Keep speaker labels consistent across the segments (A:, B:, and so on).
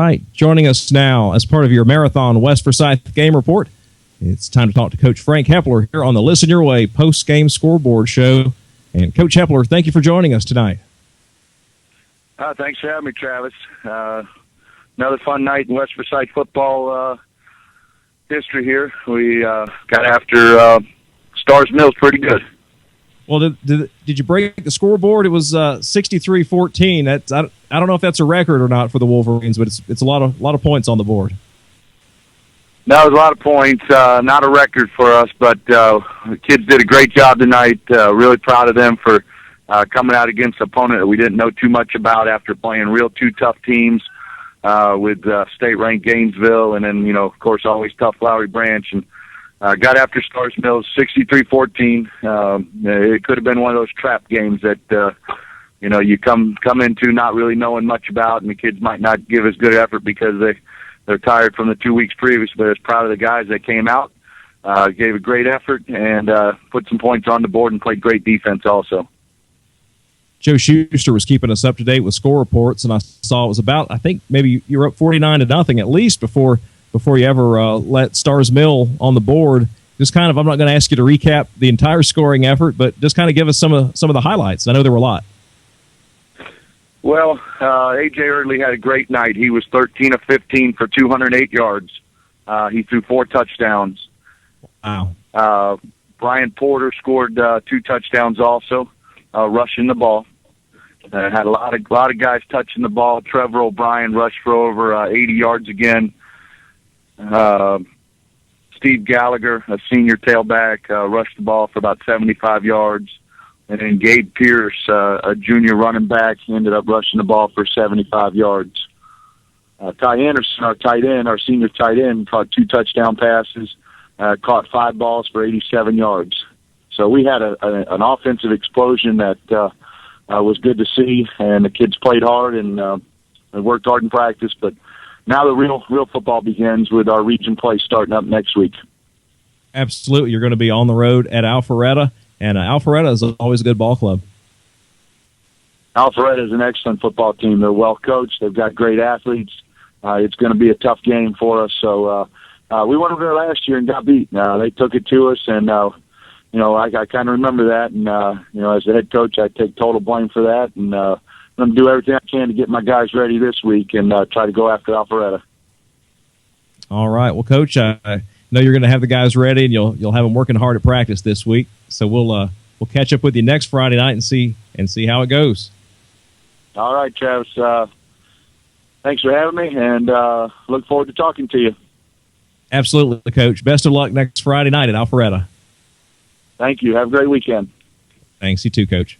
A: right, joining us now as part of your Marathon West Forsyth game report, it's time to talk to Coach Frank Hepler here on the Listen Your Way post-game scoreboard show. And Coach Hepler, thank you for joining us tonight.
B: Thanks for having me, Travis. Another fun night in West Forsyth football history here. We got after Starr's Mills pretty good.
A: Well, did you break the scoreboard? It was 63-14. That's I don't know if that's a record or not for the Wolverines, but it's a lot of points on the board.
B: That was a lot of points. Not a record for us, but the kids did a great job tonight. Really proud of them for coming out against an opponent that we didn't know too much about after playing two tough teams with state-ranked Gainesville, and then of course always tough Lowry Branch, and got after Starr's Mills 63-14. It could have been one of those trap games that you come into not really knowing much about, and the kids might not give as good effort because they're tired from the 2 weeks previous. But I was proud of the guys that came out, gave a great effort, and put some points on the board and played great defense also.
A: Joe Schuster was keeping us up to date with score reports, and I saw it was about, I think maybe you were up 49-0 at least before you ever let Starr's Mill on the board. Just kind of, I'm not going to ask you to recap the entire scoring effort, but just kind of give us some of the highlights. I know there were a lot.
B: Well, A.J. Eardley had a great night. He was 13 of 15 for 208 yards. He threw 4 touchdowns.
A: Wow.
B: Brian Porter scored 2 touchdowns also, rushing the ball. Had a lot of guys touching the ball. Trevor O'Brien rushed for over 80 yards again. Steve Gallagher, a senior tailback, rushed the ball for about 75 yards. And then Gabe Pierce, a junior running back, ended up rushing the ball for 75 yards. Ty Anderson, our senior tight end, caught 2 touchdown passes, caught 5 balls for 87 yards. So we had an offensive explosion that was good to see, and the kids played hard and worked hard in practice. But now the real football begins with our region play starting up next week.
A: Absolutely. You're going to be on the road at Alpharetta, and Alpharetta is always a good ball club.
B: Alpharetta is an excellent football team. They're well coached. They've got great athletes. It's going to be a tough game for us. So we went over there last year and got beat. They took it to us, and I kind of remember that. And as the head coach, I take total blame for that. And I'm going to do everything I can to get my guys ready this week and try to go after Alpharetta.
A: All right. Well, Coach, I know you're going to have the guys ready, and you'll have them working hard at practice this week. So we'll catch up with you next Friday night and see how it goes.
B: All right, Travis. Thanks for having me, and look forward to talking to you.
A: Absolutely, Coach. Best of luck next Friday night at Alpharetta.
B: Thank you. Have a great weekend.
A: Thanks. You too, Coach.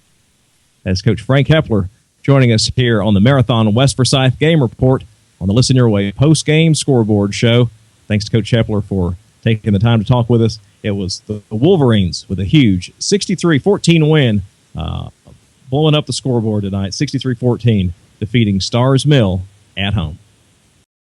A: That's Coach Frank Hepler joining us here on the Marathon West Forsyth Game Report on the Listen Your Way post-game scoreboard show. Thanks to Coach Hepler for taking the time to talk with us. It was the Wolverines with a huge 63-14 win, blowing up the scoreboard tonight, 63-14, defeating Starr's Mill at home.